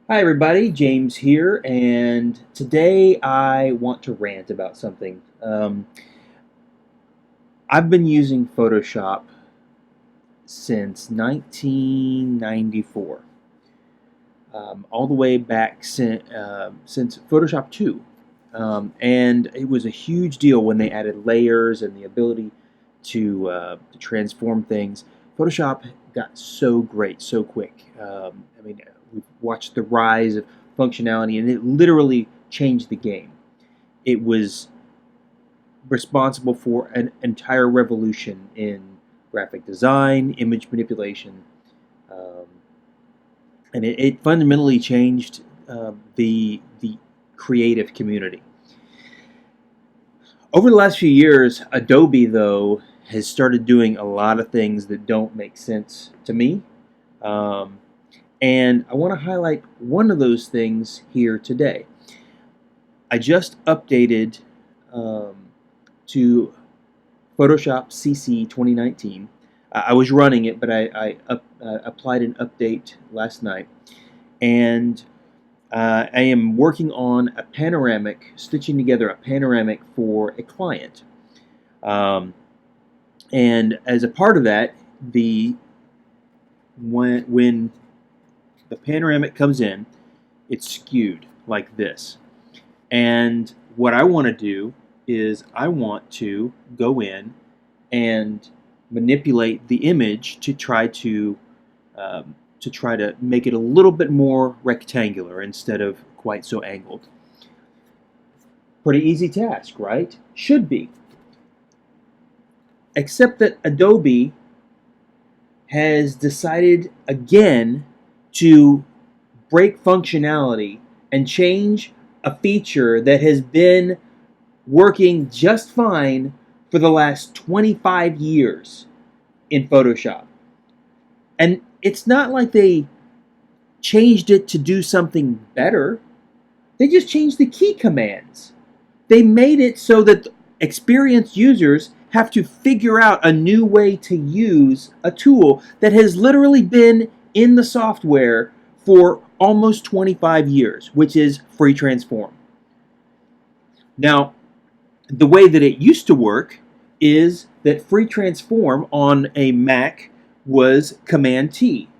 Hi everybody, James here, and today I want to rant about something. I've been using Photoshop since 1994, all the way back since Photoshop 2. And it was a huge deal when they added layers and the ability to transform things. Photoshop got so great so quick. We've watched the rise of functionality, and it literally changed the game. It was responsible for an entire revolution in graphic design, image manipulation, um, and it fundamentally changed the creative community. Over the last few years, Adobe, though, has started doing a lot of things that don't make sense to me. Um, and I want to highlight one of those things here today. I just updated um, to Photoshop CC 2019. I was running it, but I applied an update last night. And I am working on a panoramic, stitching together a panoramic for a client. Um, and as a part of that, when the panoramic comes in, it's skewed like this. And what I want to do is I want to go in and manipulate the image to try to make it a little bit more rectangular instead of quite so angled. Pretty easy task, right? Should be. Except that Adobe has decided again to break functionality and change a feature that has been working just fine for the last 25 years in Photoshop. And it's not like they changed it to do something better. They just changed the key commands. They made it so that experienced users have to figure out a new way to use a tool that has literally been in the software for almost 25 years, which is free transform. Now, the way that it used to work is that free transform on a Mac was Command T.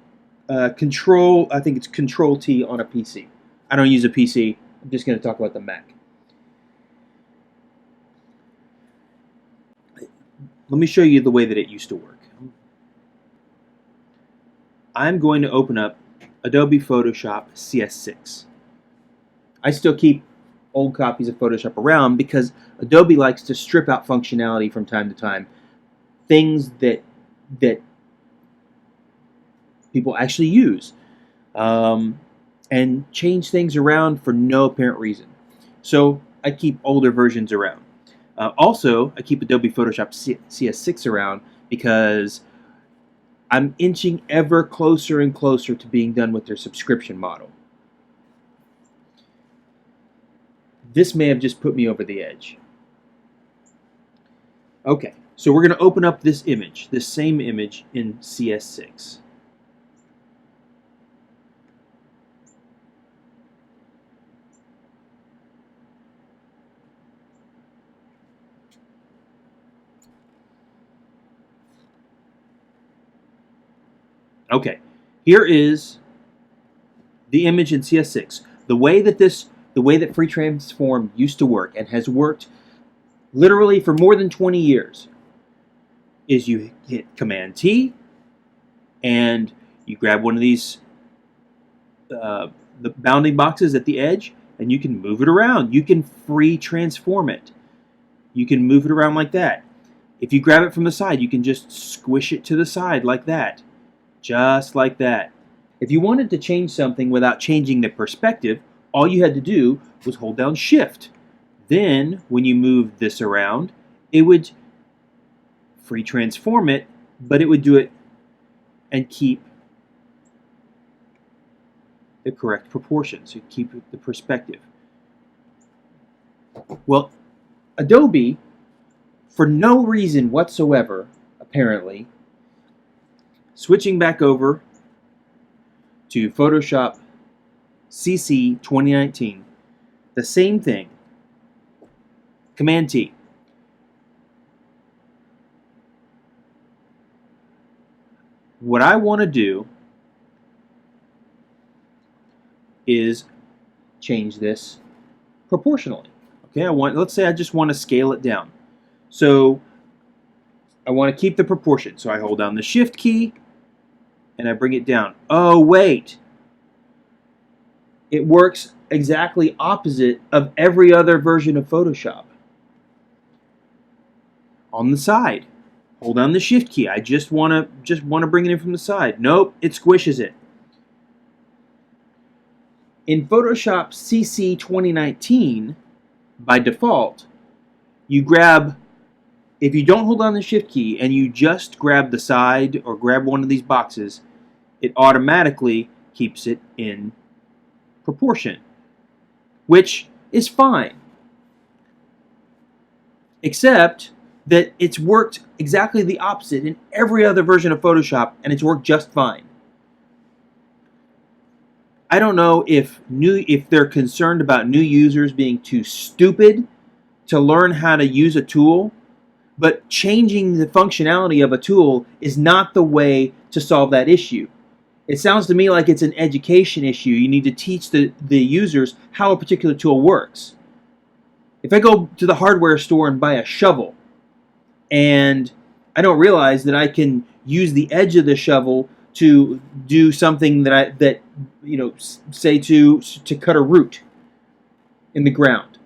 I think it's Control T on a PC. I don't use a PC. I'm just going to talk about the Mac. Let me show you the way that it used to work. I'm going to open up Adobe Photoshop CS6. I still keep old copies of Photoshop around because Adobe likes to strip out functionality from time to time. Things that people actually use. And change things around for no apparent reason. So I keep older versions around. Also, I keep Adobe Photoshop CS6 around because I'm inching ever closer and closer to being done with their subscription model. This may have just put me over the edge. Okay, so we're going to open up this image, this same image in CS6. Okay, here is the image in CS6. The way that free transform used to work and has worked literally for more than 20 years is you hit Command T and you grab one of these the bounding boxes at the edge and you can move it around. You can free transform it. You can move it around like that. If you grab it from the side, you can just squish it to the side like that. Just like that. If you wanted to change something without changing the perspective, all you had to do was hold down Shift. Then, when you moved this around, it would free transform it, but it would do it and keep the correct proportions, so keep the perspective. Well, Adobe, for no reason whatsoever, apparently, switching back over to Photoshop CC 2019. The same thing. Command T. What I want to do is change this proportionally. Okay, let's say I just want to scale it down. So I want to keep the proportion. So I hold down the Shift key and I bring it down. Oh, wait. It works exactly opposite of every other version of Photoshop. On the side, hold down the Shift key. I just want to bring it in from the side. Nope, it squishes it. In Photoshop CC 2019, by default, you grab, if you don't hold down the Shift key and you just grab the side or grab one of these boxes, it automatically keeps it in proportion, which is fine. Except that it's worked exactly the opposite in every other version of Photoshop, and it's worked just fine. I don't know if they're concerned about new users being too stupid to learn how to use a tool, but changing the functionality of a tool is not the way to solve that issue. It sounds to me like it's an education issue. You need to teach the users how a particular tool works. If I go to the hardware store and buy a shovel, and I don't realize that I can use the edge of the shovel to do something that say to cut a root in the ground.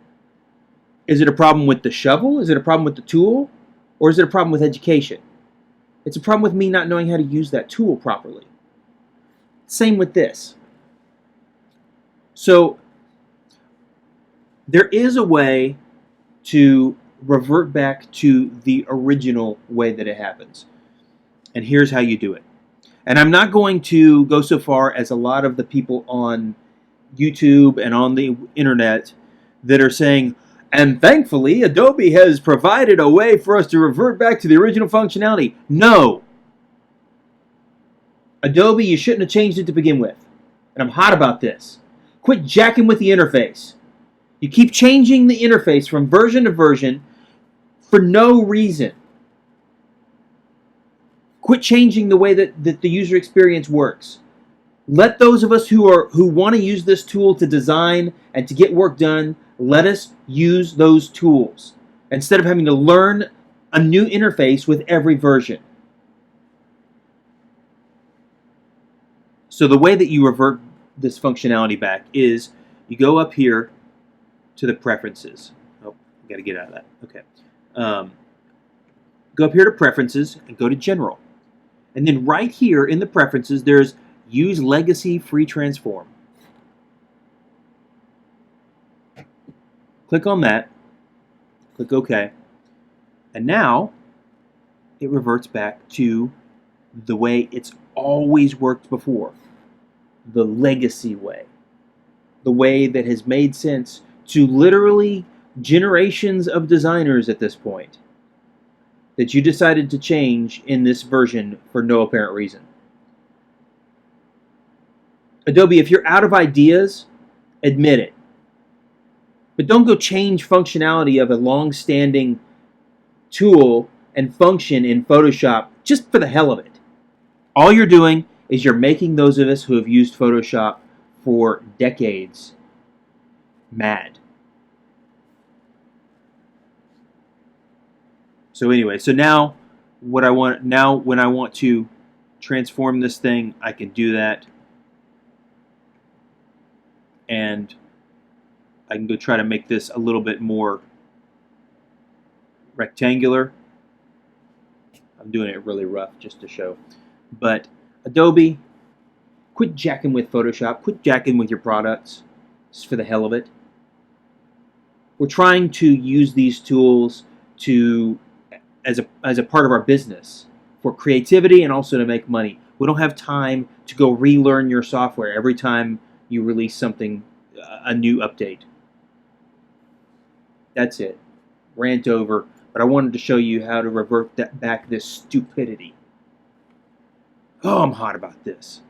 Is it a problem with the shovel? Is it a problem with the tool? Or is it a problem with education? It's a problem with me not knowing how to use that tool properly. Same with this. So there is a way to revert back to the original way that it happens. And here's how you do it. And I'm not going to go so far as a lot of the people on YouTube and on the internet that are saying, and thankfully Adobe has provided a way for us to revert back to the original functionality. No. Adobe, you shouldn't have changed it to begin with. And I'm hot about this. Quit jacking with the interface. You keep changing the interface from version to version for no reason. Quit changing the way that the user experience works. Let those of us who want to use this tool to design and to get work done, let us use those tools instead of having to learn a new interface with every version. So the way that you revert this functionality back is you go up here to the preferences. Oh, got to get out of that. Okay. Go up here to preferences and go to general. And then right here in the preferences, there's use legacy free transform. Click on that. Click OK. And now it reverts back to the way it's always worked before. The legacy way. The way that has made sense to literally generations of designers at this point, that you decided to change in this version for no apparent reason. Adobe, if you're out of ideas, admit it. But don't go change functionality of a long-standing tool and function in Photoshop just for the hell of it. All you're doing is you're making those of us who have used Photoshop for decades mad. So anyway, so now when I want to transform this thing, I can do that. And I can go try to make this a little bit more rectangular. I'm doing it really rough just to show. But Adobe, quit jacking with Photoshop. Quit jacking with your products just for the hell of it. We're trying to use these tools as a part of our business for creativity and also to make money. We don't have time to go relearn your software every time you release something, a new update. That's it. Rant over. But I wanted to show you how to revert back this stupidity. Oh, I'm hot about this.